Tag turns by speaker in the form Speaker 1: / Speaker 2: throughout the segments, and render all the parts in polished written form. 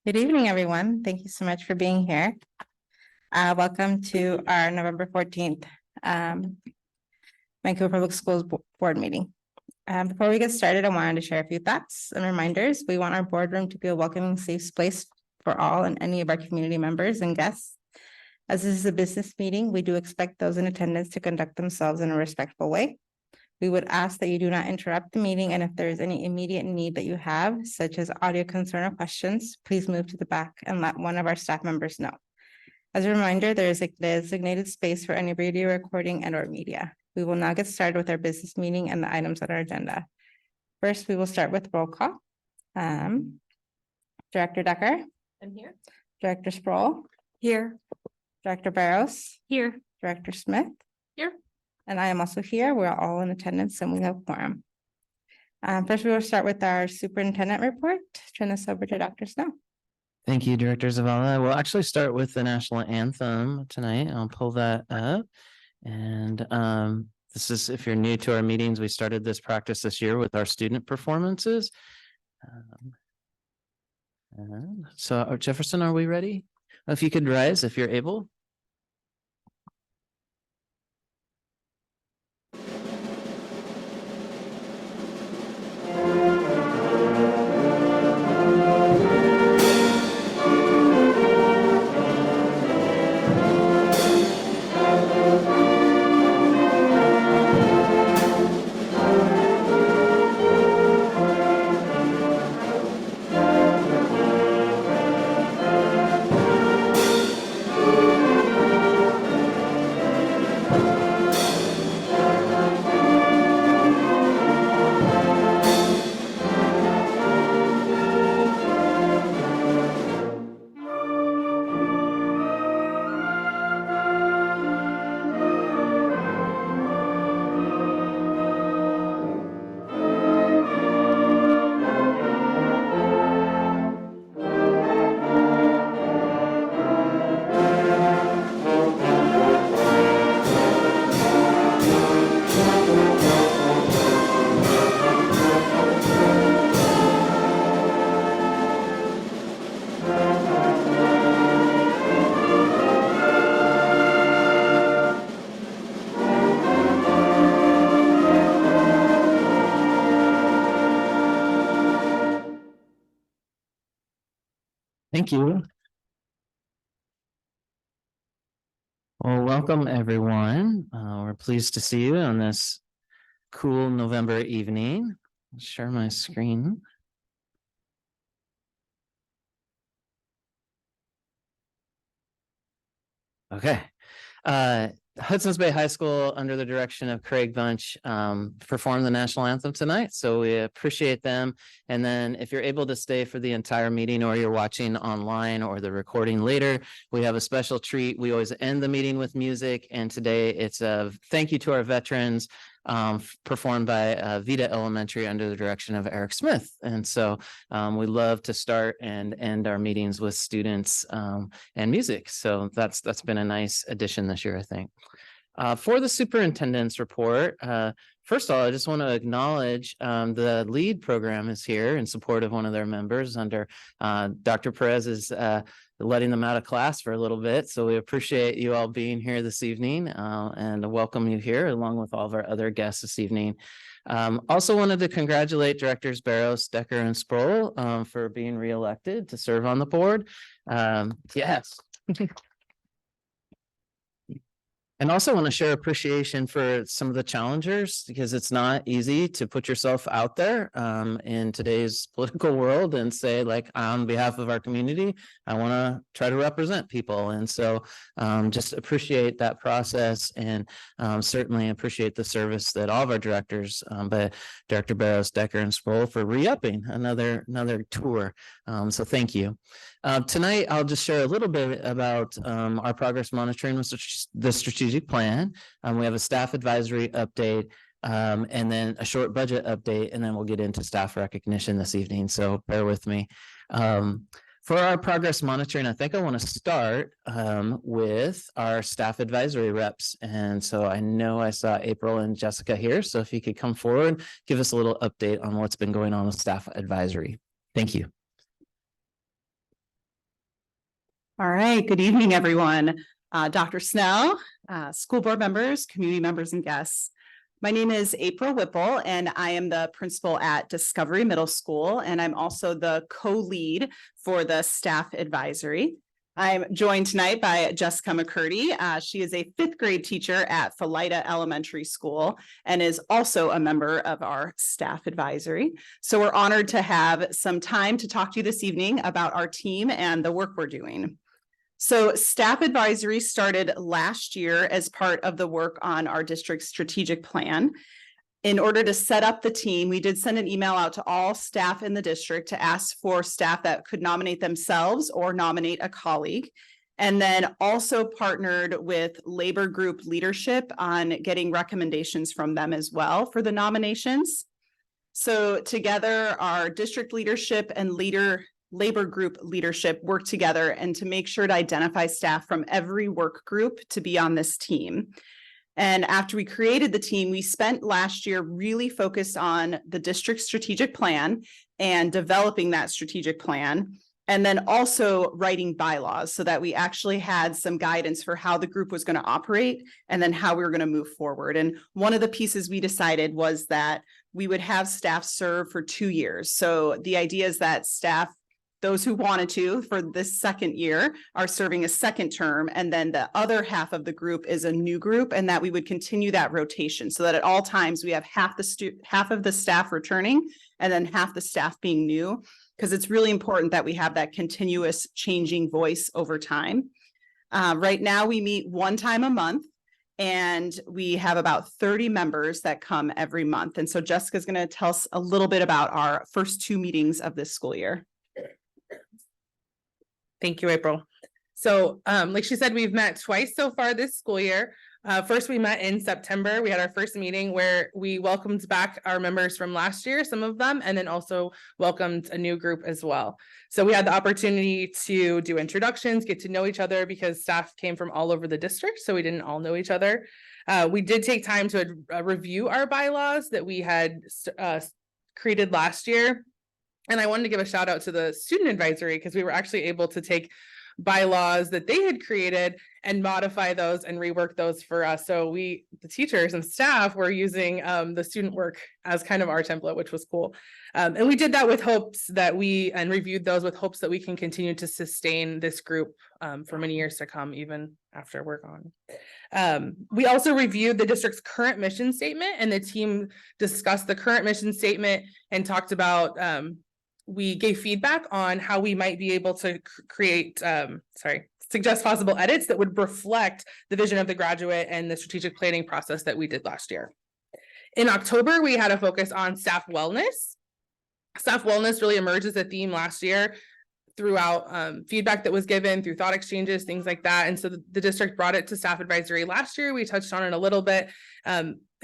Speaker 1: Good evening, everyone. Thank you so much for being here. Welcome to our November 14th Vancouver Public Schools Board Meeting. Before we get started, I wanted to share a few thoughts and reminders. We want our boardroom to be a welcoming, safe space for all and any of our community members and guests. As this is a business meeting, we do expect those in attendance to conduct themselves in a respectful way. We would ask that you do not interrupt the meeting, and if there is any immediate need that you have, such as audio concern or questions, please move to the back and let one of our staff members know. As a reminder, there is a designated space for any video recording and/or media. We will now get started with our business meeting and the items on our agenda. First, we will start with roll call. Director Decker.
Speaker 2: I'm here.
Speaker 1: Director Sproul.
Speaker 2: Here.
Speaker 1: Director Barros.
Speaker 2: Here.
Speaker 1: Director Smith.
Speaker 2: Here.
Speaker 1: And I am also here. We're all in attendance and we have quorum. First, we will start with our superintendent report. Turn this over to Dr. Snow.
Speaker 3: Thank you, Director Zavala. We'll actually start with the national anthem tonight. I'll pull that up. And this is, if you're new to our meetings, we started this practice this year with our student performances. So Jefferson, are we ready? If you could rise, if you're able. Thank you. Well, welcome everyone. We're pleased to see you on this cool November evening. I'll share my screen. Okay. Hudson's Bay High School, under the direction of Craig Bunch, performed the national anthem tonight. So we appreciate them. And then if you're able to stay for the entire meeting, or you're watching online or the recording later, we have a special treat. We always end the meeting with music. And today it's a thank you to our veterans, performed by Vita Elementary under the direction of Eric Smith. And so we love to start and end our meetings with students and music. So that's been a nice addition this year, I think. For the superintendent's report, first of all, I just want to acknowledge the LEAD program is here in support of one of their members under Dr. Perez is letting them out of class for a little bit. So we appreciate you all being here this evening and welcome you here along with all of our other guests this evening. Also wanted to congratulate Directors Barros, Decker, and Sproul for being reelected to serve on the board. Yes. And also want to share appreciation for some of the challengers, because it's not easy to put yourself out there in today's political world and say, like, on behalf of our community, I want to try to represent people. And so just appreciate that process, and certainly appreciate the service that all of our directors, but Director Barros, Decker, and Sproul for re-upping another tour. So thank you. Tonight, I'll just share a little bit about our progress monitoring with the strategic plan. We have a staff advisory update, and then a short budget update, and then we'll get into staff recognition this evening. So bear with me. For our progress monitoring, I think I want to start with our staff advisory reps. And so I know I saw April and Jessica here. So if you could come forward, give us a little update on what's been going on with staff advisory. Thank you.
Speaker 2: All right, good evening, everyone. Dr. Snell, school board members, community members, and guests. My name is April Whipple, and I am the principal at Discovery Middle School, and I'm also the co-lead for the staff advisory. I'm joined tonight by Jessica McCurdy. She is a fifth grade teacher at Philida Elementary School and is also a member of our staff advisory. So we're honored to have some time to talk to you this evening about our team and the work we're doing. So staff advisory started last year as part of the work on our district's strategic plan. In order to set up the team, we did send an email out to all staff in the district to ask for staff that could nominate themselves or nominate a colleague. And then also partnered with labor group leadership on getting recommendations from them as well for the nominations. So together, our district leadership and labor group leadership work together and to make sure to identify staff from every work group to be on this team. And after we created the team, we spent last year really focused on the district's strategic plan and developing that strategic plan. And then also writing bylaws so that we actually had some guidance for how the group was going to operate and then how we were going to move forward. And one of the pieces we decided was that we would have staff serve for 2 years. So the idea is that staff, those who wanted to for this second year, are serving a second term, and then the other half of the group is a new group, and that we would continue that rotation so that at all times we have half of the staff returning and then half the staff being new, because it's really important that we have that continuous changing voice over time. Right now we meet 1 time a month, and we have about 30 members that come every month. And so Jessica's going to tell us a little bit about our first 2 meetings of this school year.
Speaker 4: Thank you, April. So like she said, we've met twice so far this school year. First, we met in September. We had our first meeting where we welcomed back our members from last year, some of them, and then also welcomed a new group as well. So we had the opportunity to do introductions, get to know each other, because staff came from all over the district, so we didn't all know each other. We did take time to review our bylaws that we had created last year. And I wanted to give a shout out to the student advisory, because we were actually able to take bylaws that they had created and modify those and rework those for us. So the teachers and staff were using the student work as kind of our template, which was cool. And we did that with hopes that reviewed those with hopes that we can continue to sustain this group for many years to come, even after we're gone. We also reviewed the district's current mission statement, and the team discussed the current mission statement and talked about we gave feedback on how we might be able to suggest possible edits that would reflect the vision of the graduate and the strategic planning process that we did last year. In October, we had a focus on staff wellness. Staff wellness really emerged as a theme last year throughout feedback that was given through thought exchanges, things like that. And so the district brought it to staff advisory last year. We touched on it a little bit.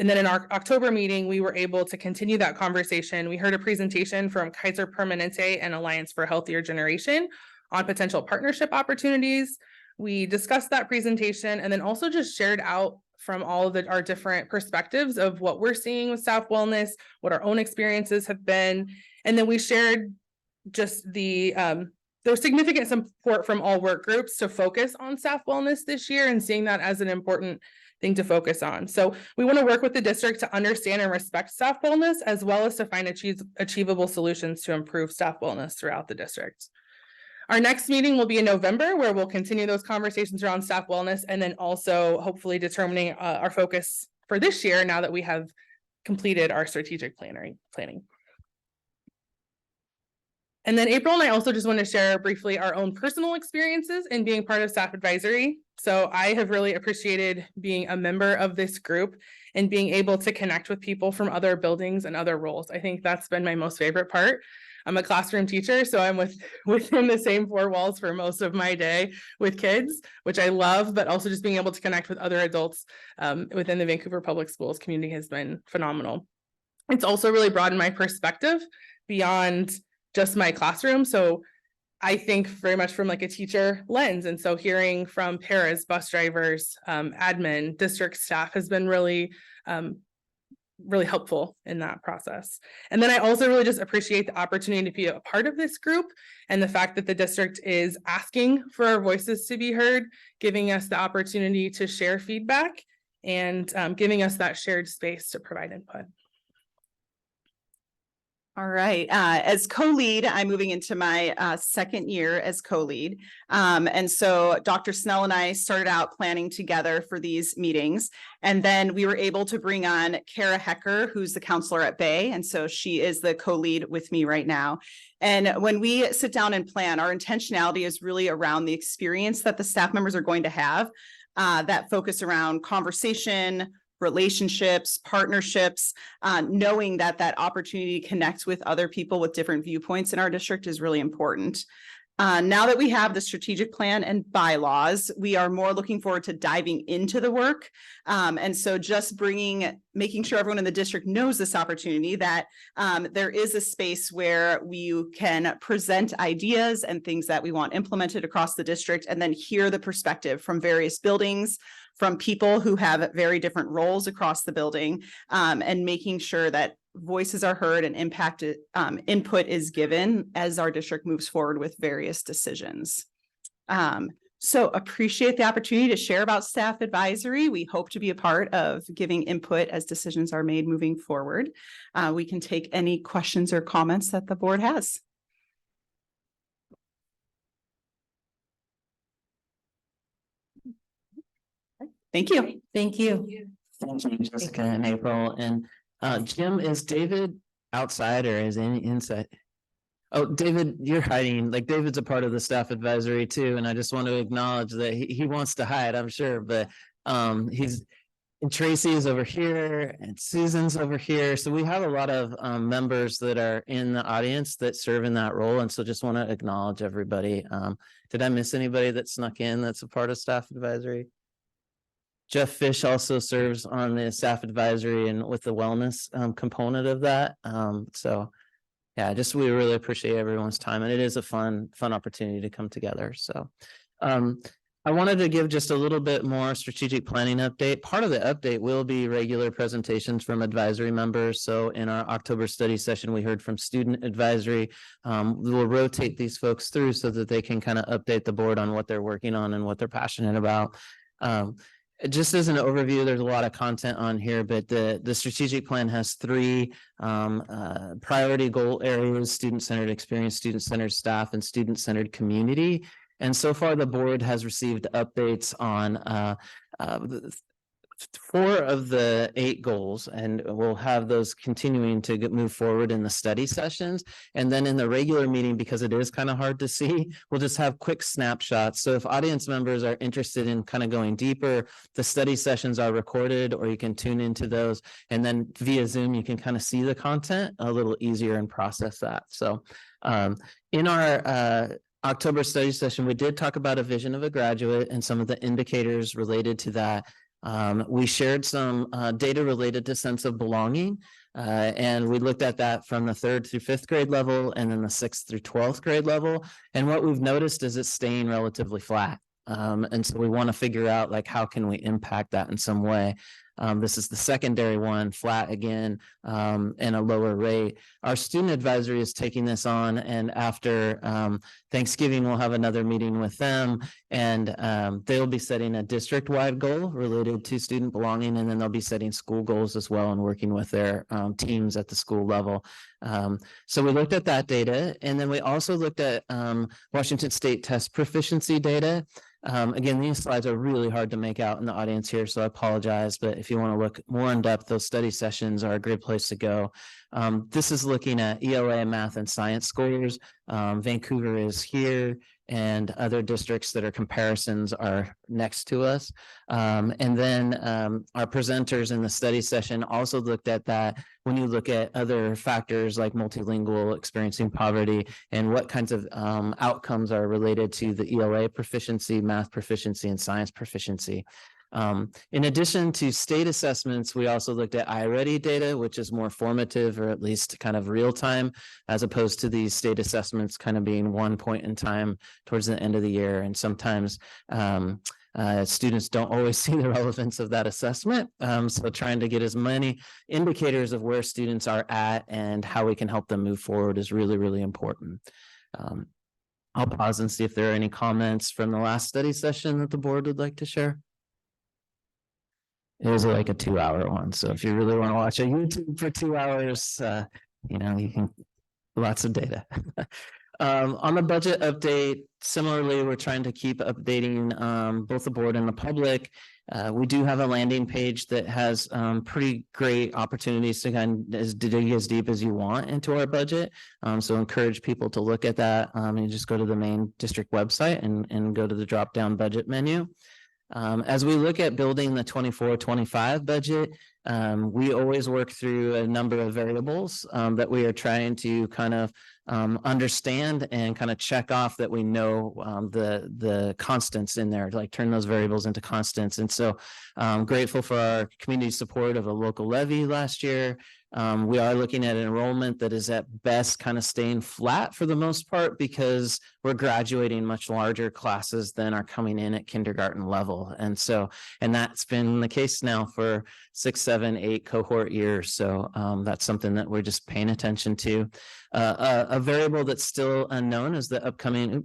Speaker 4: And then in our October meeting, we were able to continue that conversation. We heard a presentation from Kaiser Permanente and Alliance for a Healthier Generation on potential partnership opportunities. We discussed that presentation and then also just shared out from all of our different perspectives of what we're seeing with staff wellness, what our own experiences have been. And then we shared just there was significant support from all work groups to focus on staff wellness this year, and seeing that as an important thing to focus on. So we want to work with the district to understand and respect staff wellness, as well as to find achievable solutions to improve staff wellness throughout the district. Our next meeting will be in November, where we'll continue those conversations around staff wellness, and then also hopefully determining our focus for this year now that we have completed our strategic planning. And then April and I also just want to share briefly our own personal experiences in being part of staff advisory. So I have really appreciated being a member of this group and being able to connect with people from other buildings and other roles. I think that's been my most favorite part. I'm a classroom teacher, so I'm within the same 4 walls for most of my day with kids, which I love, but also just being able to connect with other adults within the Vancouver Public Schools community has been phenomenal. It's also really broadened my perspective beyond just my classroom. So I think very much from like a teacher lens. And so hearing from paras, bus drivers, admin, district staff has been really really helpful in that process. And then I also really just appreciate the opportunity to be a part of this group and the fact that the district is asking for our voices to be heard, giving us the opportunity to share feedback and giving us that shared space to provide input.
Speaker 2: All right, as co-lead, I'm moving into my second year as co-lead. And so Dr. Snell and I started out planning together for these meetings. And then we were able to bring on Kara Hecker, who's the counselor at Bay. And so she is the co-lead with me right now. And when we sit down and plan, our intentionality is really around the experience that the staff members are going to have, that focus around conversation, relationships, partnerships, knowing that that opportunity to connect with other people with different viewpoints in our district is really important. Now that we have the strategic plan and bylaws, we are more looking forward to diving into the work. And so just making sure everyone in the district knows this opportunity, that there is a space where we can present ideas and things that we want implemented across the district, and then hear the perspective from various buildings, from people who have very different roles across the building, and making sure that voices are heard and input is given as our district moves forward with various decisions. So appreciate the opportunity to share about staff advisory. We hope to be a part of giving input as decisions are made moving forward. We can take any questions or comments that the board has. Thank you.
Speaker 1: Thank you.
Speaker 3: Thank you, Jessica and April. And Jim, is David outside or is any inside? Oh, David, you're hiding. Like, David's a part of the staff advisory too, and I just want to acknowledge that he wants to hide, I'm sure, but and Tracy is over here and Susan's over here. So we have a lot of members that are in the audience that serve in that role. And so just want to acknowledge everybody. Did I miss anybody that snuck in that's a part of staff advisory? Jeff Fish also serves on the staff advisory and with the wellness component of that. So yeah, we really appreciate everyone's time, and it is a fun opportunity to come together. So I wanted to give just a little bit more strategic planning update. Part of the update will be regular presentations from advisory members. So in our October study session, we heard from student advisory. We'll rotate these folks through so that they can kind of update the board on what they're working on and what they're passionate about. Just as an overview, there's a lot of content on here, but the strategic plan has three priority goal areas: student-centered experience, student-centered staff, and student-centered community. And so far, the board has received updates on 4 of the 8 goals, and we'll have those continuing to move forward in the study sessions. And then in the regular meeting, because it is kind of hard to see, we'll just have quick snapshots. So if audience members are interested in kind of going deeper, the study sessions are recorded, or you can tune into those. And then via Zoom, you can kind of see the content a little easier and process that. So in our October study session, we did talk about a vision of a graduate and some of the indicators related to that. We shared some data related to sense of belonging, and we looked at that from the 3rd through 5th grade level and then the 6th through 12th grade level. And what we've noticed is it's staying relatively flat. And so we want to figure out, like, how can we impact that in some way? This is the secondary one, flat again, and a lower rate. Our student advisory is taking this on, and after Thanksgiving, we'll have another meeting with them, and they'll be setting a district-wide goal related to student belonging, and then they'll be setting school goals as well and working with their teams at the school level. So we looked at that data, and then we also looked at Washington State test proficiency data. Again, these slides are really hard to make out in the audience here, so I apologize, but if you want to look more in depth, those study sessions are a great place to go. This is looking at ELA math and science scores. Vancouver is here, and other districts that are comparisons are next to us. And then our presenters in the study session also looked at that when you look at other factors like multilingual, experiencing poverty, and what kinds of outcomes are related to the ELA proficiency, math proficiency, and science proficiency. In addition to state assessments, we also looked at iReady data, which is more formative, or at least kind of real time, as opposed to these state assessments kind of being one point in time towards the end of the year. And sometimes Students don't always see the relevance of that assessment. So trying to get as many indicators of where students are at and how we can help them move forward is really, really important. I'll pause and see if there are any comments from the last study session that the board would like to share. It was like a 2-hour one. So if you really want to watch a YouTube for 2 hours, you know, you can, lots of data. On the budget update, similarly, we're trying to keep updating both the board and the public. We do have a landing page that has pretty great opportunities to kind of dig as deep as you want into our budget. So encourage people to look at that. And just go to the main district website and go to the drop down budget menu. As we look at building the 24-25 budget, we always work through a number of variables that we are trying to kind of understand and kind of check off that we know the constants in there, like turn those variables into constants. And so grateful for our community support of a local levy last year. We are looking at an enrollment that is at best kind of staying flat for the most part because we're graduating much larger classes than are coming in at kindergarten level. And so, and that's been the case now for 6, 7, 8 cohort years. So that's something that we're just paying attention to. A variable that's still unknown is the upcoming,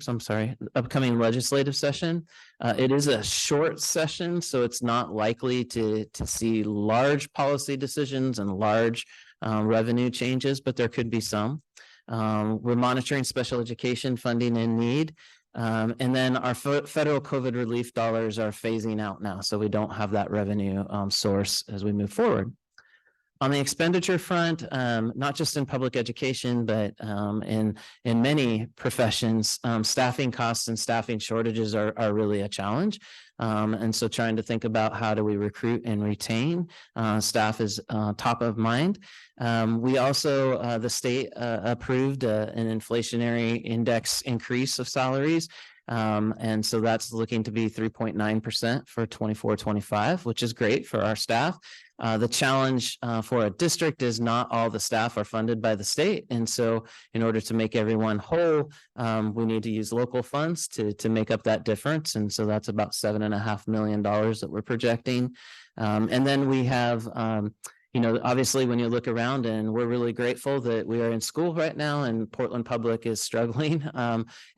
Speaker 3: upcoming legislative session. It is a short session, so it's not likely to see large policy decisions and large revenue changes, but there could be some. We're monitoring special education funding and need. And then our federal COVID relief dollars are phasing out now, so we don't have that revenue source as we move forward. On the expenditure front, not just in public education, but in many professions, staffing costs and staffing shortages are really a challenge. And so trying to think about how do we recruit and retain staff is top of mind. We also, the state approved an inflationary index increase of salaries. And so that's looking to be 3.9% for 24-25, which is great for our staff. The challenge for a district is not all the staff are funded by the state. And so in order to make everyone whole, we need to use local funds to make up that difference. And so that's about $7.5 million that we're projecting. And then we have you know, obviously when you look around, and we're really grateful that we are in school right now and Portland Public is struggling.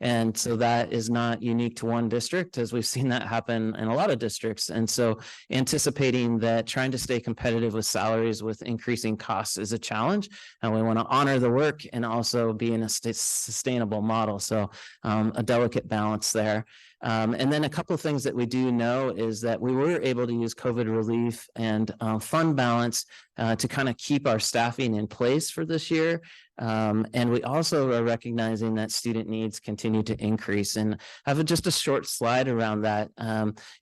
Speaker 3: And so that is not unique to one district, as we've seen that happen in a lot of districts. And so anticipating that trying to stay competitive with salaries with increasing costs is a challenge. And we want to honor the work and also be in a sustainable model. So a delicate balance there. And then a couple of things that we do know is that we were able to use COVID relief and fund balance to kind of keep our staffing in place for this year. And we also are recognizing that student needs continue to increase, and have just a short slide around that.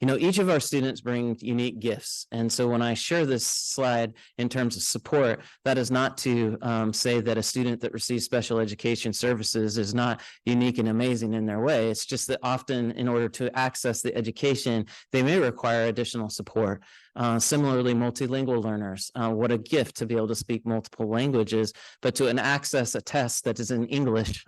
Speaker 3: You know, each of our students bring unique gifts. And so when I share this slide in terms of support, that is not to say that a student that receives special education services is not unique and amazing in their way. It's just that often in order to access the education, they may require additional support. Similarly, multilingual learners, what a gift to be able to speak multiple languages, but to access a test that is in English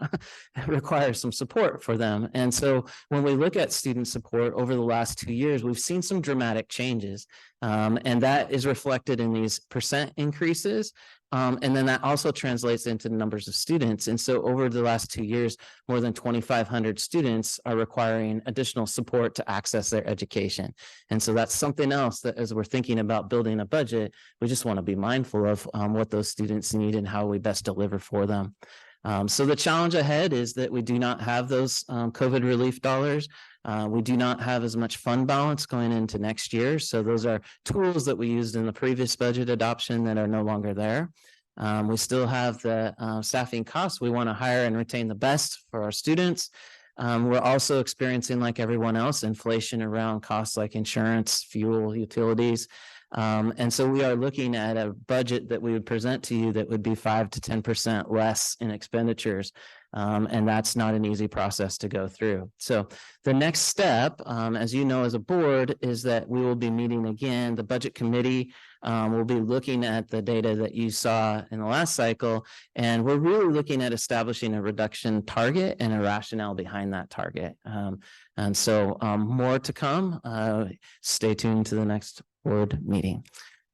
Speaker 3: requires some support for them. And so when we look at student support over the last 2 years, we've seen some dramatic changes. And that is reflected in these percent increases. And then that also translates into the numbers of students. And so over the last 2 years, more than 2,500 students are requiring additional support to access their education. And so that's something else that as we're thinking about building a budget, we just want to be mindful of what those students need and how we best deliver for them. So the challenge ahead is that we do not have those COVID relief dollars. We do not have as much fund balance going into next year. So those are tools that we used in the previous budget adoption that are no longer there. We still have the staffing costs. We want to hire and retain the best for our students. We're also experiencing, like everyone else, inflation around costs like insurance, fuel, utilities. And so we are looking at a budget that we would present to you that would be 5 to 10% less in expenditures. And that's not an easy process to go through. So the next step, as you know, as a board, is that we will be meeting again. The budget committee We'll be looking at the data that you saw in the last cycle, and we're really looking at establishing a reduction target and a rationale behind that target. And so more to come. Stay tuned to the next board meeting.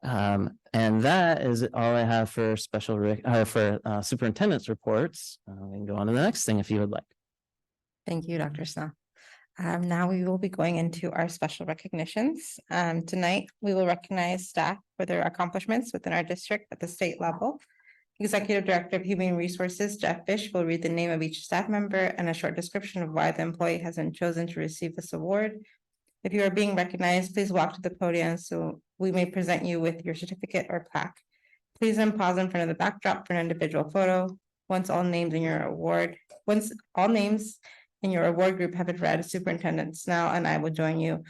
Speaker 3: And that is all I have for superintendent's reports. We can go on to the next thing if you would like.
Speaker 1: Thank you, Dr. Snell. Now we will be going into our special recognitions. Tonight, we will recognize staff for their accomplishments within our district at the state level. Executive Director of Human Resources, Jeff Fish, will read the name of each staff member and a short description of why the employee has been chosen to receive this award. If you are being recognized, please walk to the podium so we may present you with your certificate or plaque. Please then pause in front of the backdrop for an individual photo. Once all names in your award group have been read, Superintendent Snell and I will join you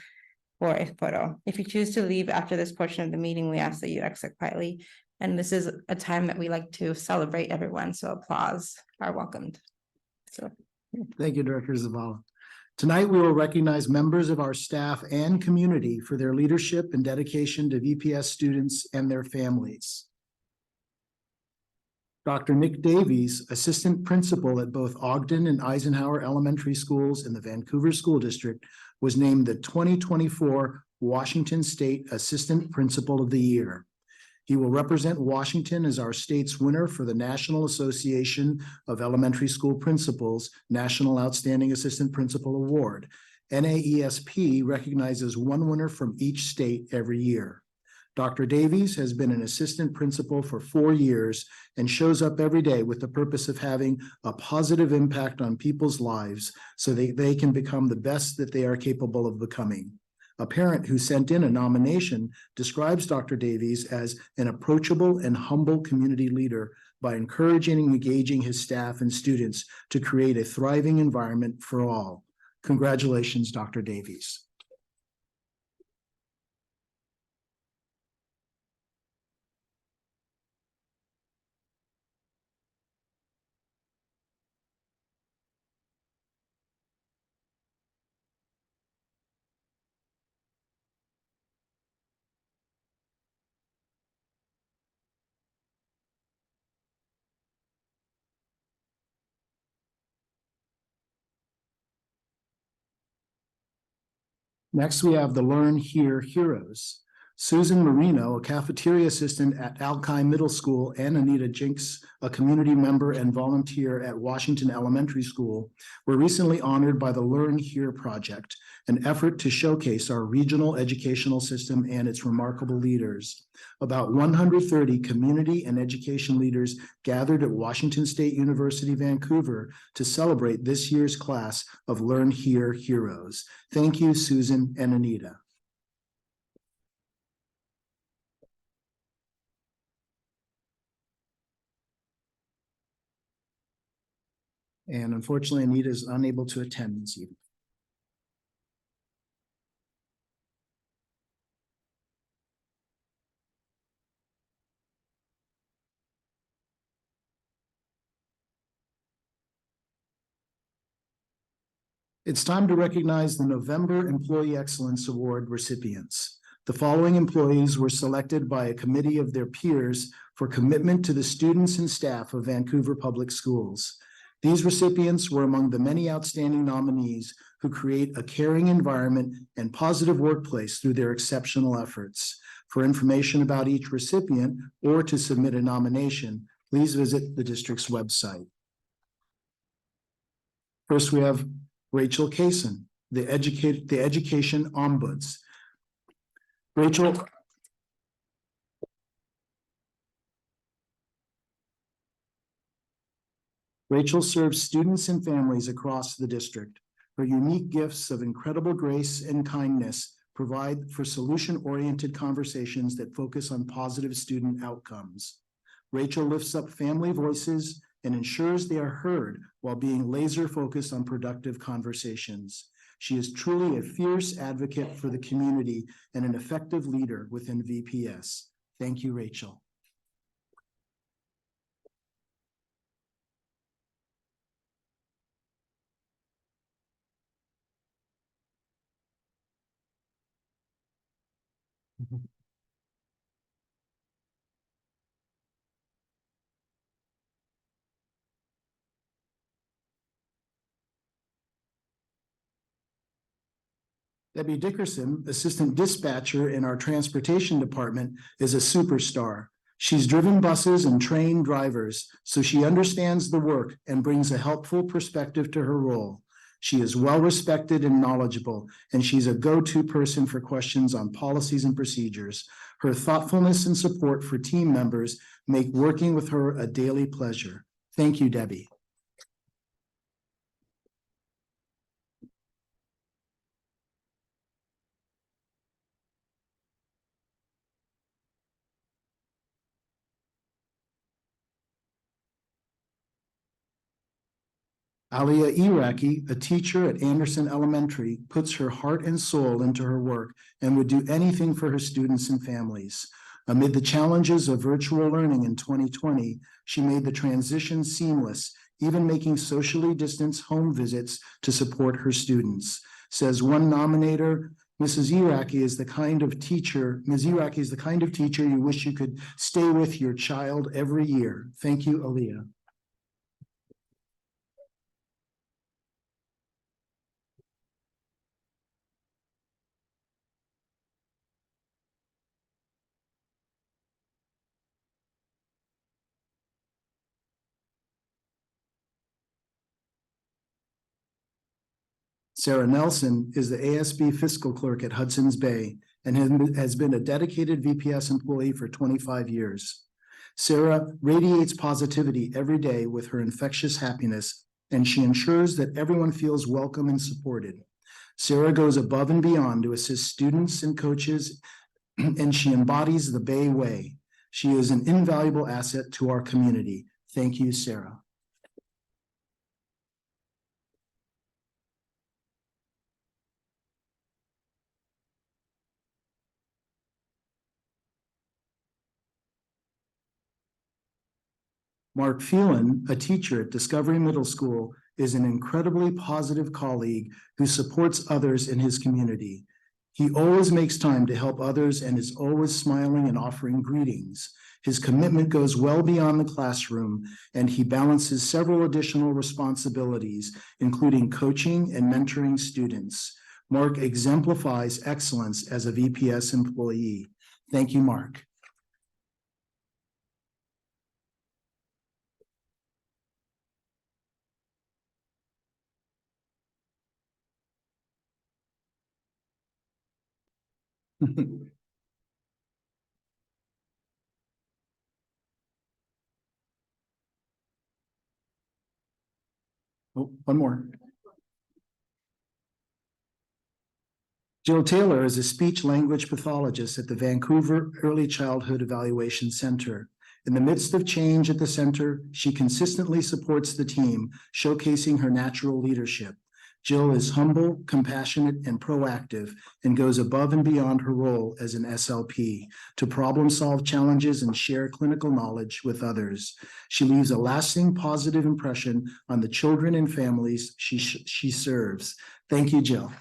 Speaker 1: for a photo. If you choose to leave after this portion of the meeting, we ask that you exit quietly. And this is a time that we like to celebrate everyone, so applause are welcomed. So,
Speaker 5: Thank you, Director Zavala. Tonight, we will recognize members of our staff and community for their leadership and dedication to VPS students and their families. Dr. Nick Davies, Assistant Principal at both Ogden and Eisenhower Elementary Schools in the Vancouver School District, was named the 2024 Washington State Assistant Principal of the Year. He will represent Washington as our state's winner for the National Association of Elementary School Principals National Outstanding Assistant Principal Award. NAESP recognizes one winner from each state every year. Dr. Davies has been an assistant principal for 4 years and shows up every day with the purpose of having a positive impact on people's lives so that they can become the best that they are capable of becoming. A parent who sent in a nomination describes Dr. Davies as an approachable and humble community leader by encouraging and engaging his staff and students to create a thriving environment for all. Congratulations, Dr. Davies. Next, we have the Learn Here Heroes. Susan Marino, a cafeteria assistant at Alki Middle School, and Anita Jinks, a community member and volunteer at Washington Elementary School, were recently honored by the Learn Here Project, an effort to showcase our regional educational system and its remarkable leaders. About 130 community and education leaders gathered at Washington State University, Vancouver to celebrate this year's class of Learn Here Heroes. Thank you, Susan and Anita. And unfortunately, Anita is unable to attend this evening. It's time to recognize the November Employee Excellence Award recipients. The following employees were selected by a committee of their peers for commitment to the students and staff of Vancouver Public Schools. These recipients were among the many outstanding nominees who create a caring environment and positive workplace through their exceptional efforts. For information about each recipient or to submit a nomination, please visit the district's website. First, we have Rachel Kaysen, the Education Ombuds. Rachel serves students and families across the district. Her unique gifts of incredible grace and kindness provide for solution-oriented conversations that focus on positive student outcomes. Rachel lifts up family voices and ensures they are heard while being laser-focused on productive conversations. She is truly a fierce advocate for the community and an effective leader within VPS. Thank you, Rachel. Debbie Dickerson, Assistant Dispatcher in our Transportation Department, is a superstar. She's driven buses and trained drivers, so she understands the work and brings a helpful perspective to her role. She is well-respected and knowledgeable, and she's a go-to person for questions on policies and procedures. Her thoughtfulness and support for team members make working with her a daily pleasure. Thank you, Debbie. Alia Iraqi, a teacher at Anderson Elementary, puts her heart and soul into her work and would do anything for her students and families. Amid the challenges of virtual learning in 2020, she made the transition seamless, even making socially distanced home visits to support her students. Says one nominator, Ms. Iraqi is the kind of teacher you wish you could stay with your child every year. Thank you, Aaliyah. Sarah Nelson is the ASB fiscal clerk at Hudson's Bay and has been a dedicated VPS employee for 25 years. Sarah radiates positivity every day with her infectious happiness, and she ensures that everyone feels welcome and supported. Sarah goes above and beyond to assist students and coaches, and she embodies the Bay Way. She is an invaluable asset to our community. Thank you, Sarah. Mark Phelan, a teacher at Discovery Middle School, is an incredibly positive colleague who supports others in his community. He always makes time to help others and is always smiling and offering greetings. His commitment goes well beyond the classroom, and he balances several additional responsibilities, including coaching and mentoring students. Mark exemplifies excellence as a VPS employee. Thank you, Mark. Oh, one more. Jill Taylor is a speech language pathologist at the Vancouver Early Childhood Evaluation Center. In the midst of change at the center, she consistently supports the team, showcasing her natural leadership. Jill is humble, compassionate, and proactive, and goes above and beyond her role as an SLP to problem solve challenges and share clinical knowledge with others. She leaves a lasting positive impression on the children and families she serves. Thank you, Jill.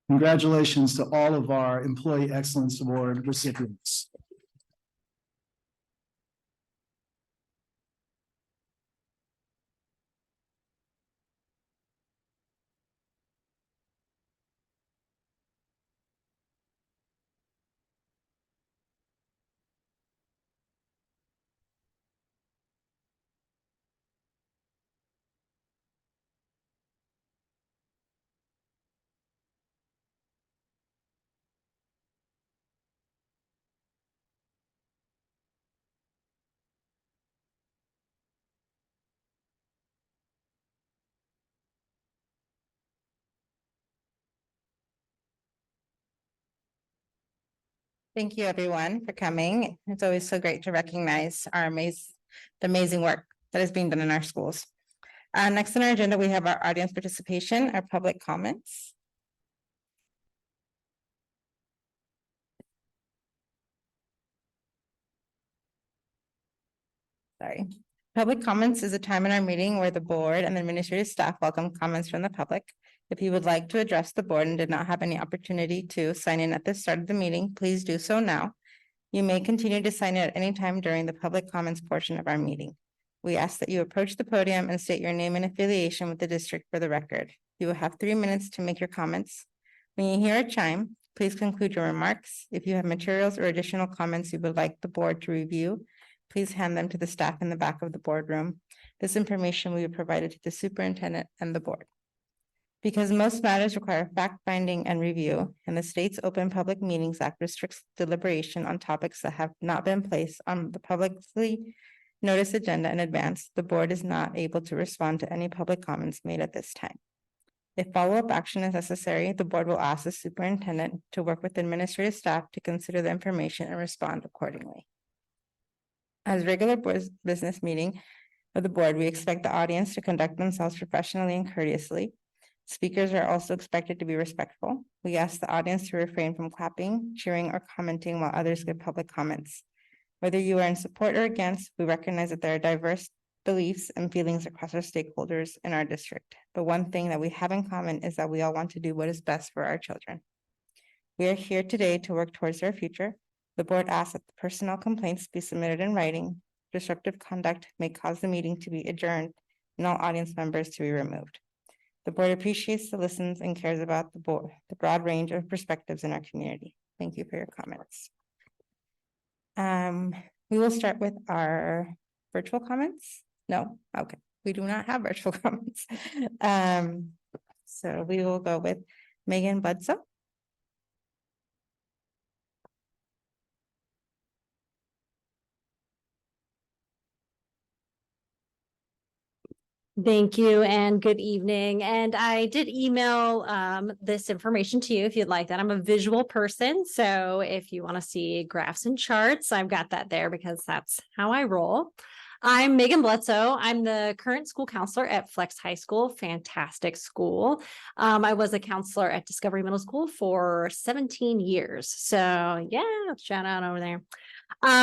Speaker 5: Congratulations to all of our Employee Excellence Award recipients.
Speaker 1: Thank you, everyone, for coming. It's always so great to recognize our the amazing work that is being done in our schools. Next on our agenda, we have our audience participation, our public comments. Sorry. Public comments is a time in our meeting where the board and the administrative staff welcome comments from the public. If you would like to address the board and did not have any opportunity to sign in at the start of the meeting, please do so now. You may continue to sign in at any time during the public comments portion of our meeting. We ask that you approach the podium and state your name and affiliation with the district for the record. You will have 3 minutes to make your comments. When you hear a chime, please conclude your remarks. If you have materials or additional comments you would like the board to review, please hand them to the staff in the back of the boardroom. This information will be provided to the superintendent and the board. Because most matters require fact-finding and review, and the state's Open Public Meetings Act restricts deliberation on topics that have not been placed on the publicly noticed agenda in advance, the board is not able to respond to any public comments made at this time. If follow-up action is necessary, the board will ask the superintendent to work with administrative staff to consider the information and respond accordingly. As regular business meeting of the board, we expect the audience to conduct themselves professionally and courteously. Speakers are also expected to be respectful. We ask the audience to refrain from clapping, cheering, or commenting while others give public comments. Whether you are in support or against, we recognize that there are diverse beliefs and feelings across our stakeholders in our district. But one thing that we have in common is that we all want to do what is best for our children. We are here today to work towards their future. The board asks that the personnel complaints be submitted in writing. Disruptive conduct may cause the meeting to be adjourned and all audience members to be removed. The board appreciates the listens and cares about the broad range of perspectives in our community. Thank you for your comments. We will start with our virtual comments. No, okay, we do not have virtual comments. So we will go with Megan Bledsoe.
Speaker 6: Thank you and good evening. And I did email this information to you if you'd like that. I'm a visual person. So if you want to see graphs and charts, I've got that there because that's how I roll. I'm Megan Bledsoe. I'm the current school counselor at Flex High School. Fantastic school. I was a counselor at Discovery Middle School for 17 years. So yeah, shout out over there.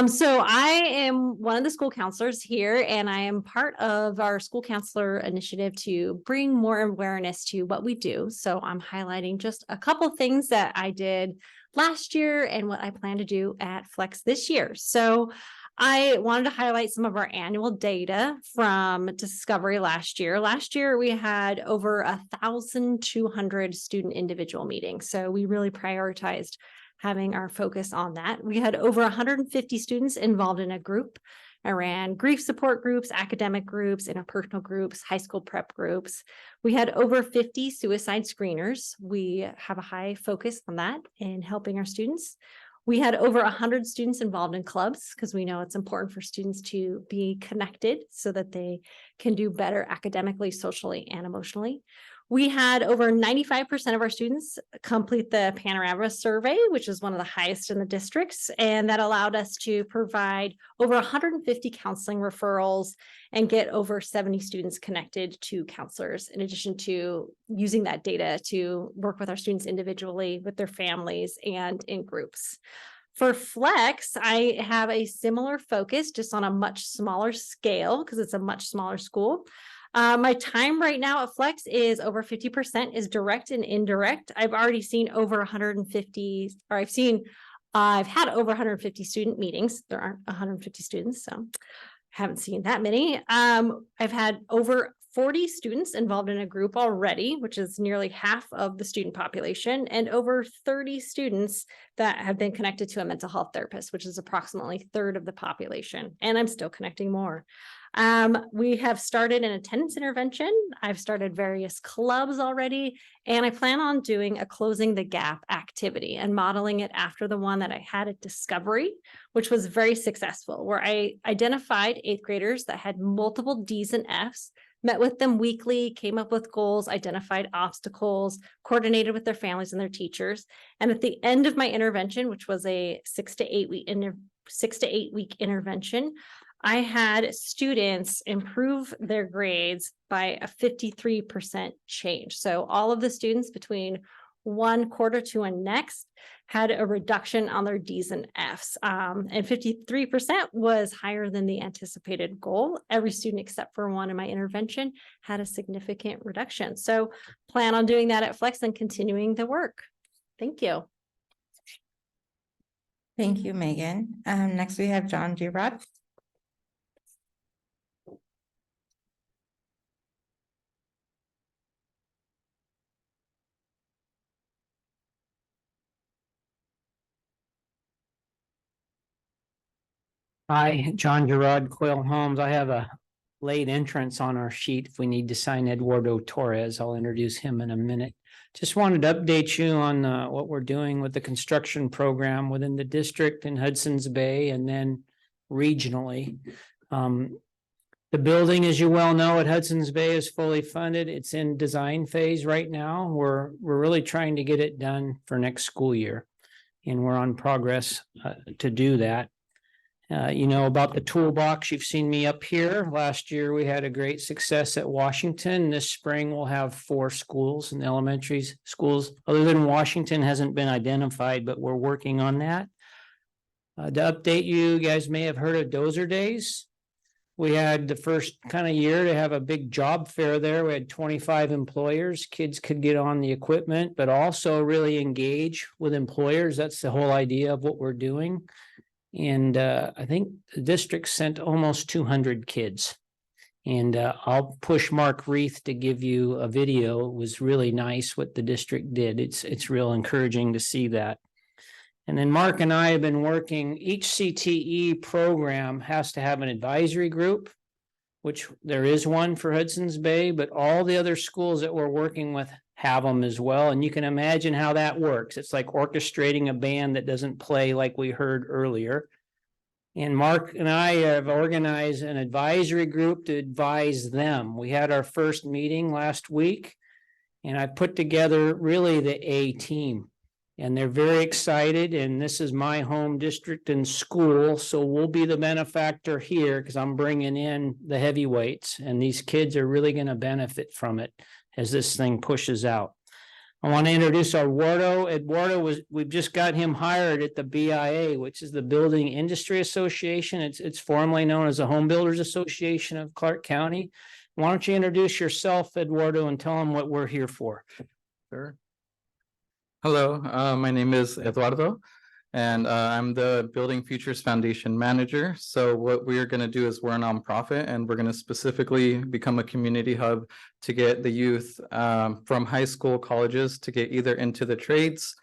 Speaker 6: So I am one of the school counselors here, and I am part of our school counselor initiative to bring more awareness to what we do. So I'm highlighting just a couple things that I did last year and what I plan to do at Flex this year. So I wanted to highlight some of our annual data from Discovery last year. Last year, we had over 1,200 student individual meetings. So we really prioritized having our focus on that. We had over 150 students involved in a group. I ran grief support groups, academic groups, interpersonal groups, high school prep groups. We had over 50 suicide screeners. We have a high focus on that in helping our students. We had over 100 students involved in clubs because we know it's important for students to be connected so that they can do better academically, socially, and emotionally. We had over 95% of our students complete the Panorama survey, which is one of the highest in the districts, and that allowed us to provide over 150 counseling referrals and get over 70 students connected to counselors, in addition to using that data to work with our students individually, with their families, and in groups. For Flex, I have a similar focus, just on a much smaller scale because it's a much smaller school. My time right now at Flex is over 50% is direct and indirect. I've already seen over 150, or I've had over 150 student meetings. There aren't 150 students, so haven't seen that many. I've had over 40 students involved in a group already, which is nearly half of the student population, and over 30 students that have been connected to a mental health therapist, which is approximately a third of the population. And I'm still connecting more. We have started an attendance intervention. I've started various clubs already, and I plan on doing a closing the gap activity and modeling it after the one that I had at Discovery, which was very successful, where I identified 8th graders that had multiple D's and F's, met with them weekly, came up with goals, identified obstacles, coordinated with their families and their teachers. And at the end of my intervention, which was a 6 to 8 week intervention, I had students improve their grades by a 53% change. So all of the students between one quarter to a next had a reduction on their D's and F's. And 53% was higher than the anticipated goal. Every student except for one in my intervention had a significant reduction. So plan on doing that at Flex and continuing the work. Thank you.
Speaker 1: Thank you, Megan. Next we have John Girard.
Speaker 7: Hi, John Gerard, Coyle Homes. I have a late entrance on our sheet. If we need to sign Eduardo Torres, I'll introduce him in a minute. Just wanted to update you on what we're doing with the construction program within the district in Hudson's Bay and then regionally. The building, as you well know, at Hudson's Bay is fully funded. It's in design phase right now. We're really trying to get it done for next school year. And we're on progress to do that. You know about the toolbox. You've seen me up here. Last year, we had a great success at Washington. This spring, we'll have 4 schools and elementary schools. Other than Washington hasn't been identified, but we're working on that. To update you, guys may have heard of Dozer Days. We had the first kind of year to have a big job fair there. We had 25 employers. Kids could get on the equipment, but also really engage with employers. That's the whole idea of what we're doing. And I think the district sent almost 200 kids. And I'll push Mark Reith to give you a video. It was really nice what the district did. It's real encouraging to see that. And then Mark and I have been working, each CTE program has to have an advisory group, which there is one for Hudson's Bay, but all the other schools that we're working with have them as well. And you can imagine how that works. It's like orchestrating a band that doesn't play like we heard earlier. And Mark and I have organized an advisory group to advise them. We had our first meeting last week, and I put together really the A team. And they're very excited, and this is my home district and school, so we'll be the benefactor here because I'm bringing in the heavyweights, and these kids are really going to benefit from it as this thing pushes out. I want to introduce Eduardo. We've just got him hired at the BIA, which is the Building Industry Association. It's formerly known as the Home Builders Association of Clark County. Why don't you introduce yourself, Eduardo, and tell them what we're here for?
Speaker 8: Sure. Hello, my name is Eduardo, and I'm the Building Futures Foundation manager. So what we're going to do is we're a nonprofit, and we're going to specifically become a community hub to get the youth from high school, colleges to get either into the trades,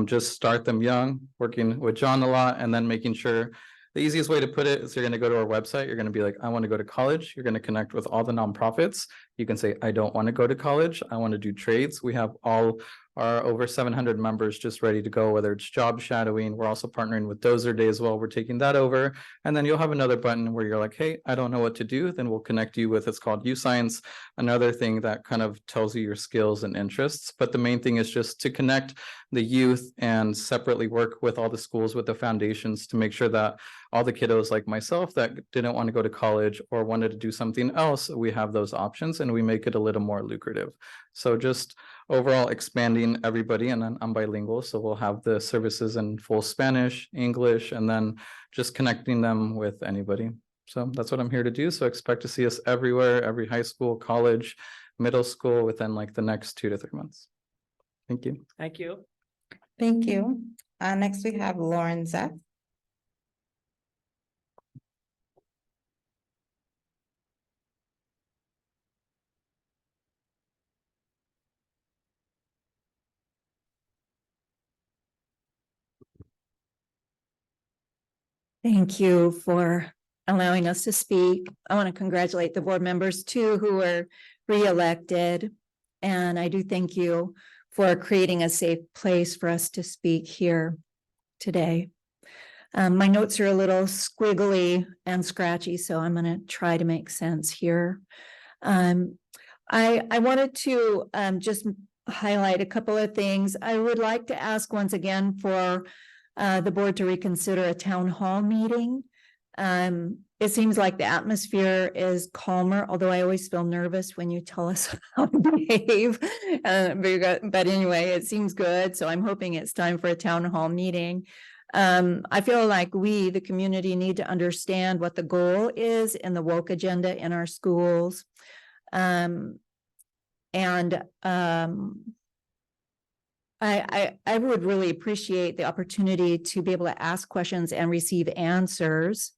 Speaker 8: just start them young, working with John a lot, and then making sure. The easiest way to put it is you're going to go to our website. You're going to be like, I want to go to college. You're going to connect with all the nonprofits. You can say, I don't want to go to college. I want to do trades. We have all our over 700 members just ready to go, whether it's job shadowing. We're also partnering with Dozer Day as well. We're taking that over. And then you'll have another button where you're like, hey, I don't know what to do. Then we'll connect you with, it's called U-Science, another thing that kind of tells you your skills and interests. But the main thing is just to connect the youth and separately work with all the schools, with the foundations, to make sure that all the kiddos like myself that didn't want to go to college or wanted to do something else, we have those options and we make it a little more lucrative. So just overall expanding everybody, and then I'm bilingual, so we'll have the services in full Spanish, English, and then just connecting them with anybody. So that's what I'm here to do. So expect to see us everywhere, every high school, college, middle school within like the next 2 to 3 months. Thank you.
Speaker 7: Thank you.
Speaker 1: Thank you. Next we have Lauren Zeff.
Speaker 9: Thank you for allowing us to speak. I want to congratulate the board members too who were reelected. And I do thank you for creating a safe place for us to speak here today. My notes are a little squiggly and scratchy, so I'm going to try to make sense here. I wanted to just highlight a couple of things. I would like to ask once again for the board to reconsider a town hall meeting. It seems like the atmosphere is calmer, although I always feel nervous when you tell us how to behave. But anyway, it seems good. So I'm hoping it's time for a town hall meeting. I feel like we, the community, need to understand what the goal is in the woke agenda in our schools. I would really appreciate the opportunity to be able to ask questions and receive answers.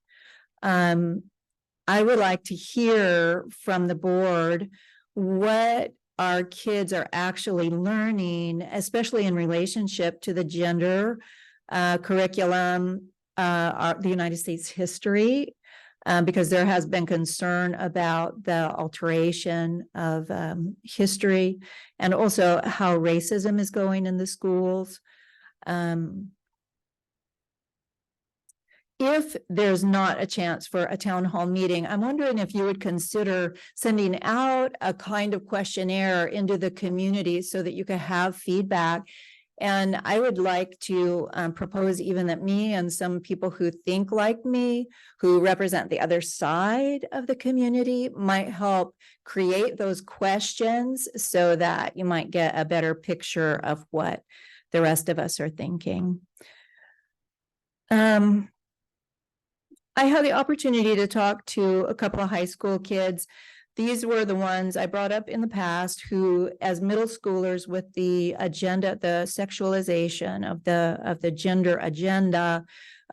Speaker 9: I would like to hear from the board what our kids are actually learning, especially in relationship to the gender curriculum, the United States history, because there has been concern about the alteration of history and also how racism is going in the schools. If there's not a chance for a town hall meeting, I'm wondering if you would consider sending out a kind of questionnaire into the community so that you could have feedback. And I would like to propose even that me and some people who think like me, who represent the other side of the community, might help create those questions so that you might get a better picture of what the rest of us are thinking. I had the opportunity to talk to a couple of high school kids. These were the ones I brought up in the past who, as middle schoolers with the agenda, the sexualization of the gender agenda,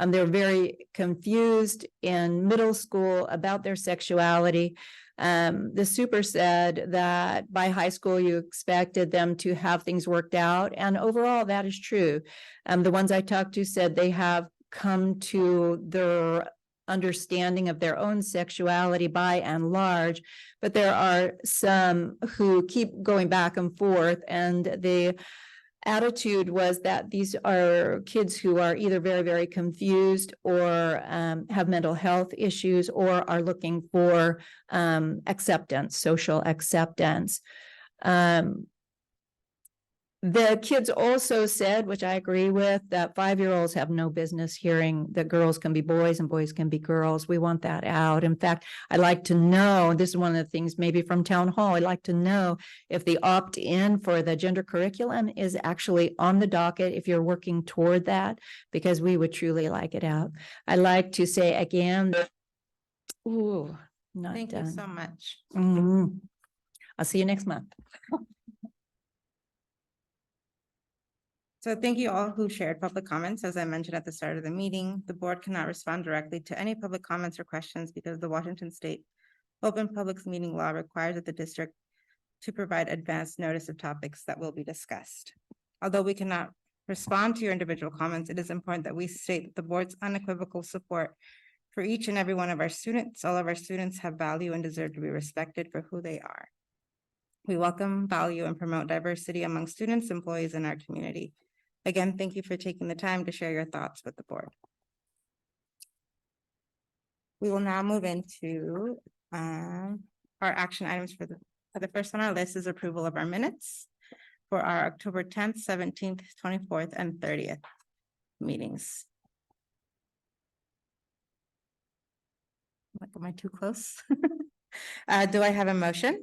Speaker 9: they're very confused in middle school about their sexuality. The super said that by high school, you expected them to have things worked out. And overall, that is true. The ones I talked to said they have come to their understanding of their own sexuality by and large, but there are some who keep going back and forth, and the attitude was that these are kids who are either very, very confused or have mental health issues or are looking for acceptance, social acceptance. The kids also said, which I agree with, that 5-year-olds have no business hearing that girls can be boys and boys can be girls. We want that out. In fact, I'd like to know, this is one of the things maybe from town hall, I'd like to know if the opt-in for the gender curriculum is actually on the docket, if you're working toward that, because we would truly like it out. I'd like to say again, ooh, not
Speaker 1: Thank
Speaker 9: done.
Speaker 1: you so much.
Speaker 9: I'll see you next month.
Speaker 1: So thank you all who shared public comments. As I mentioned at the start of the meeting, the board cannot respond directly to any public comments or questions because the Washington State Open Public Meeting Law requires that the district to provide advance notice of topics that will be discussed. Although we cannot respond to your individual comments, it is important that we state that the board's unequivocal support for each and every one of our students. All of our students have value and deserve to be respected for who they are. We welcome, value, and promote diversity among students, employees, in our community. Again, thank you for taking the time to share your thoughts with the board. We will now move into our action items for the first on our list is approval of our minutes for our October 10th, 17th, 24th, and 30th meetings. Am I too close? Do I have a motion?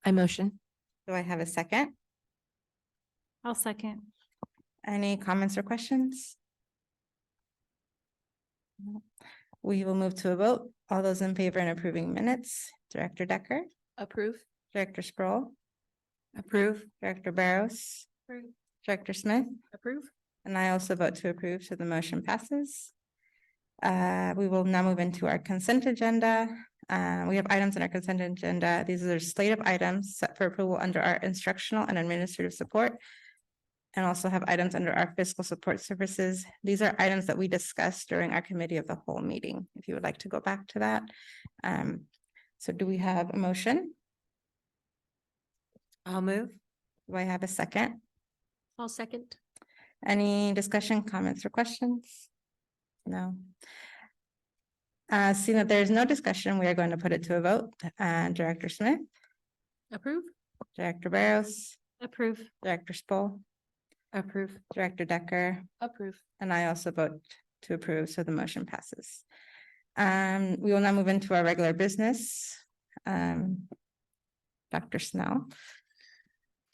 Speaker 9: I motion.
Speaker 1: Do I have a second?
Speaker 6: I'll second.
Speaker 1: Any comments or questions? We will move to a vote. All those in favor in approving minutes, Director Decker,
Speaker 6: Approve.
Speaker 1: Director Sproul,
Speaker 6: Approve.
Speaker 1: Director Barros,
Speaker 6: Approve.
Speaker 1: Director Smith,
Speaker 6: Approve.
Speaker 1: and I also vote to approve, so the motion passes. We will now move into our consent agenda. We have items in our consent agenda. These are a slate of items set for approval under our instructional and administrative support, and also have items under our fiscal support services. These are items that we discussed during our committee of the whole meeting, if you would like to go back to that. So do we have a motion?
Speaker 6: I'll move.
Speaker 1: Do I have a second?
Speaker 6: I'll second.
Speaker 1: Any discussion, comments, or questions? No. Seeing that there is no discussion, we are going to put it to a vote. Director Smith,
Speaker 6: Approve.
Speaker 1: Director Barros,
Speaker 6: Approve.
Speaker 1: Director Sproul,
Speaker 6: Approve.
Speaker 1: Director Decker,
Speaker 6: Approve.
Speaker 1: and I also vote to approve, so the motion passes. We will now move into our regular business. Dr. Snell.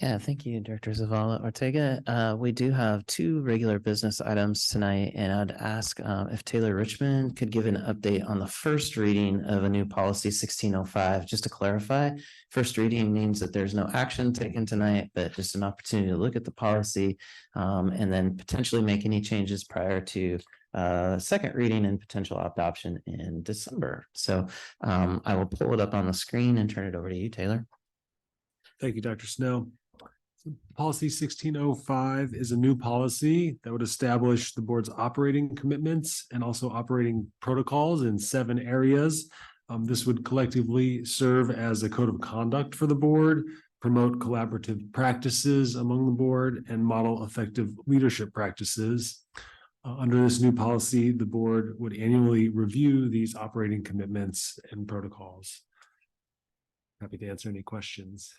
Speaker 3: Yeah, thank you, Director Zavala Ortega. We do have two regular business items tonight, and I'd ask if Taylor Richmond could give an update on the first reading of a new policy 1605. Just to clarify, first reading means that there's no action taken tonight, but just an opportunity to look at the policy and then potentially make any changes prior to second reading and potential adoption in December. So I will pull it up on the screen and turn it over to you, Taylor.
Speaker 10: Thank you, Dr. Snow. Policy 1605 is a new policy that would establish the board's operating commitments and also operating protocols in 7 areas. This would collectively serve as a code of conduct for the board, promote collaborative practices among the board, and model effective leadership practices. Under this new policy, the board would annually review these operating commitments and protocols. Happy to answer any questions.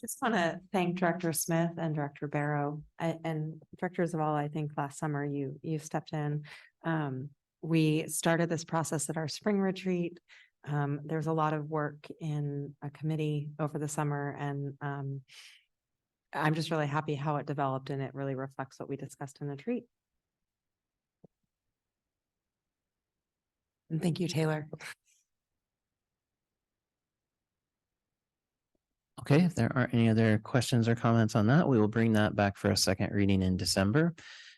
Speaker 11: Just want to thank Director Smith and Director Barrow and Director Zavala. I think last summer you stepped in. We started this process at our spring retreat. There's a lot of work in a committee over the summer, and I'm just really happy how it developed, and it really reflects what we discussed in the retreat. And thank you, Taylor.
Speaker 3: Okay, if there aren't any other questions or comments on that, we will bring that back for a second reading in December.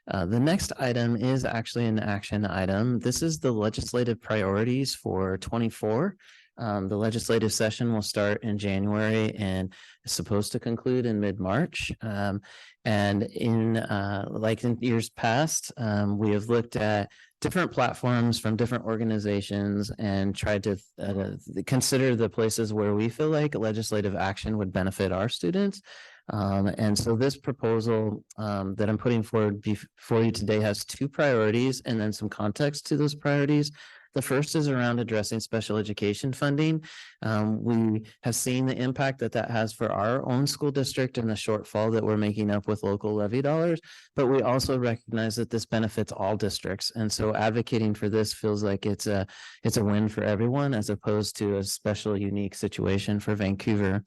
Speaker 3: The next item is actually an action item. This is the legislative priorities for 24. The legislative session will start in January and is supposed to conclude in mid-March. And like in years past, we have looked at different platforms from different organizations and tried to consider the places where we feel like legislative action would benefit our students. And so this proposal that I'm putting forward before you today has 2 priorities and then some context to those priorities. The first is around addressing special education funding. We have seen the impact that has for our own school district and the shortfall that we're making up with local levy dollars, but we also recognize that this benefits all districts. And so advocating for this feels like it's a win for everyone as opposed to a special unique situation for Vancouver.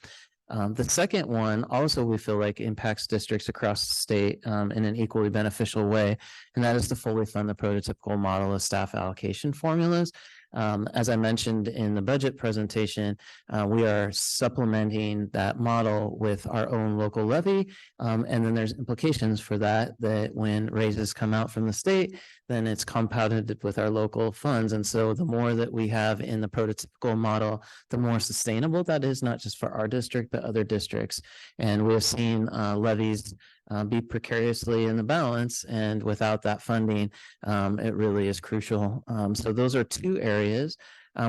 Speaker 3: The second one also we feel like impacts districts across the state in an equally beneficial way, and that is to fully fund the prototypical model of staff allocation formulas. As I mentioned in the budget presentation, we are supplementing that model with our own local levy. And then there's implications for that when raises come out from the state, then it's compounded with our local funds. And so the more that we have in the prototypical model, the more sustainable that is, not just for our district, but other districts. And we have seen levies be precariously in the balance, and without that funding, it really is crucial. So those are 2 areas.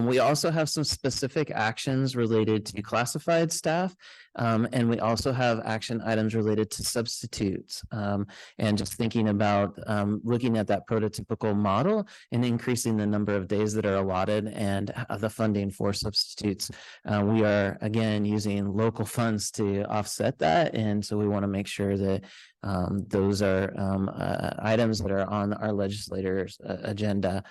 Speaker 3: We also have some specific actions related to classified staff, and we also have action items related to substitutes, and just thinking about looking at that prototypical model and increasing the number of days that are allotted and the funding for substitutes. We are, again, using local funds to offset that, and so we want to make sure that those are items that are on our legislators' agenda.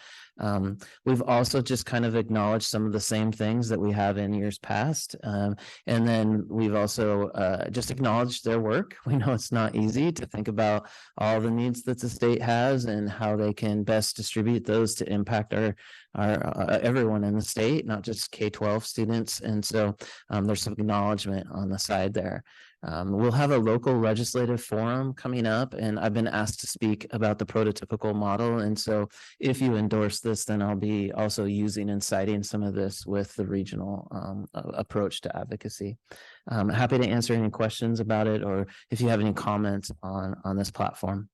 Speaker 3: We've also just kind of acknowledged some of the same things that we have in years past. And then we've also just acknowledged their work. We know it's not easy to think about all the needs that the state has and how they can best distribute those to impact our everyone in the state, not just K-12 students. And so there's some acknowledgement on the side there. We'll have a local legislative forum coming up, and I've been asked to speak about the prototypical model. And so if you endorse this, then I'll be also using and citing some of this with the regional approach to advocacy. I'm happy to answer any questions about it, or if you have any comments on this platform.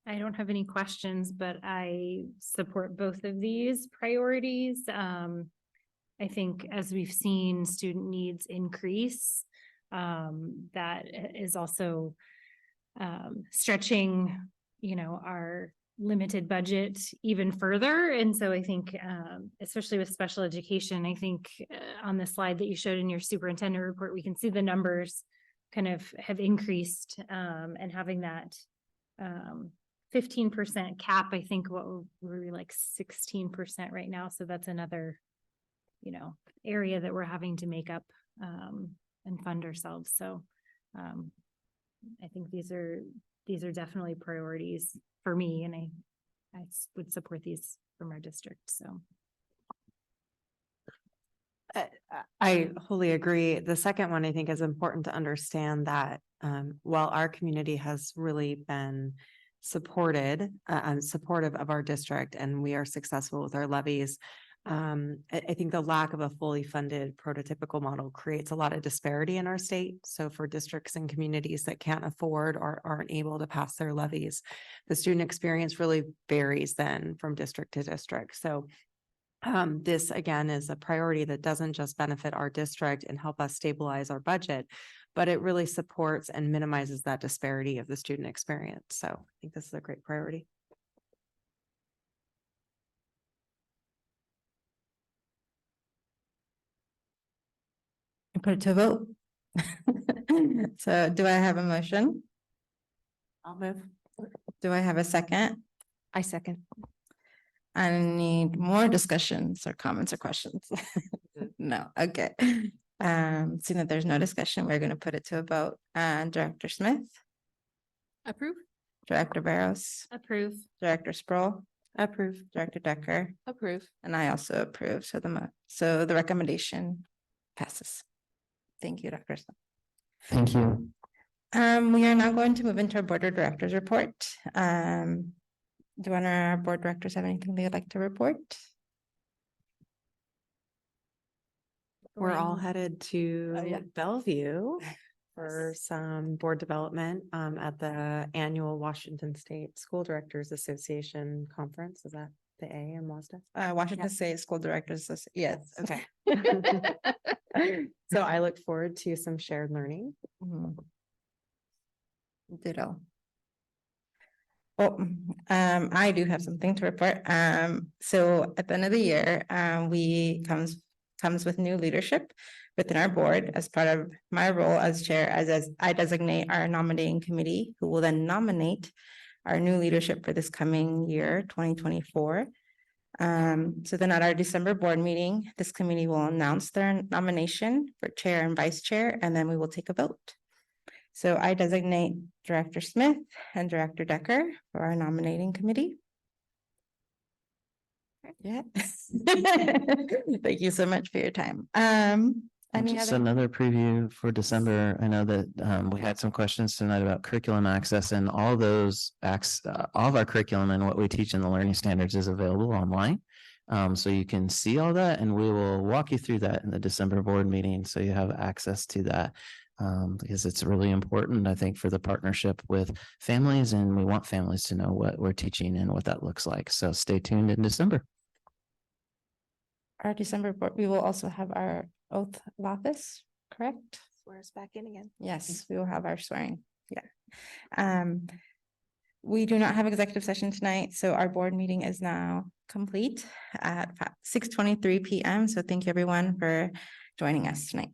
Speaker 12: I don't have any questions, but I support both of these priorities. I think as we've seen student needs increase, that is also stretching, our limited budget even further. And so I think, especially with special education, I think on the slide that you showed in your superintendent report, we can see the numbers kind of have increased, and having that 15% cap. I think we're like 16% right now. So that's another, area that we're having to make up and fund ourselves. So I think these are definitely priorities for me, and I would support these from our district. So
Speaker 11: I wholly agree. The second one, I think, is important to understand that while our community has really been supportive of our district, and we are successful with our levies, I think the lack of a fully funded prototypical model creates a lot of disparity in our state. So for districts and communities that can't afford or aren't able to pass their levies, the student experience really varies then from district to district. So this again is a priority that doesn't just benefit our district and help us stabilize our budget, but it really supports and minimizes that disparity of the student experience. So I think this is a great priority.
Speaker 1: Put it to a vote. So do I have a motion?
Speaker 11: I'll move.
Speaker 1: Do I have a second?
Speaker 9: I second.
Speaker 1: I need more discussions or comments or questions. No, okay. Seeing that there's no discussion, we're gonna put it to a vote. Director Smith,
Speaker 12: approve.
Speaker 1: Director Barros,
Speaker 12: Approve.
Speaker 1: Director Sproul,
Speaker 11: Approve.
Speaker 1: Director Decker,
Speaker 12: Approve.
Speaker 1: and I also approve. So the recommendation passes. Thank you, Dr. Smith.
Speaker 3: Thank you.
Speaker 1: We are now going to move into our board of directors report. Do one of our board directors have anything they'd like to report?
Speaker 11: We're all headed to
Speaker 1: Oh, yeah.
Speaker 11: Bellevue for some board development at the annual Washington State School Directors Association Conference. Is that the A in WASDA?
Speaker 1: Washington State School Directors, yes.
Speaker 11: Okay. So I look forward to some shared learning.
Speaker 1: Mhm. Ditto. Well, I do have something to report. So at the end of the year, we comes with new leadership within our board as part of my role as chair, as I designate our nominating committee, who will then nominate our new leadership for this coming year, 2024. So then at our December board meeting, this committee will announce their nomination for chair and vice chair, and then we will take a vote. So I designate Director Smith and Director Decker for our nominating committee. Yeah. Thank you so much for your time.
Speaker 3: And
Speaker 1: Any
Speaker 3: just
Speaker 1: other?
Speaker 3: another preview for December. I know that we had some questions tonight about curriculum access, and all those all of our curriculum and what we teach in the learning standards is available online. So you can see all that, and we will walk you through that in the December board meeting, so you have access to that. Because it's really important, I think, for the partnership with families, and we want families to know what we're teaching and what that looks like. So stay tuned in December.
Speaker 1: Our December board, we will also have our oath of office, correct?
Speaker 9: Swear us back in again.
Speaker 1: Yes, we will have our swearing. Yeah. We do not have executive session tonight, so our board meeting is now complete at 6:23 p.m. So thank you everyone for joining us tonight.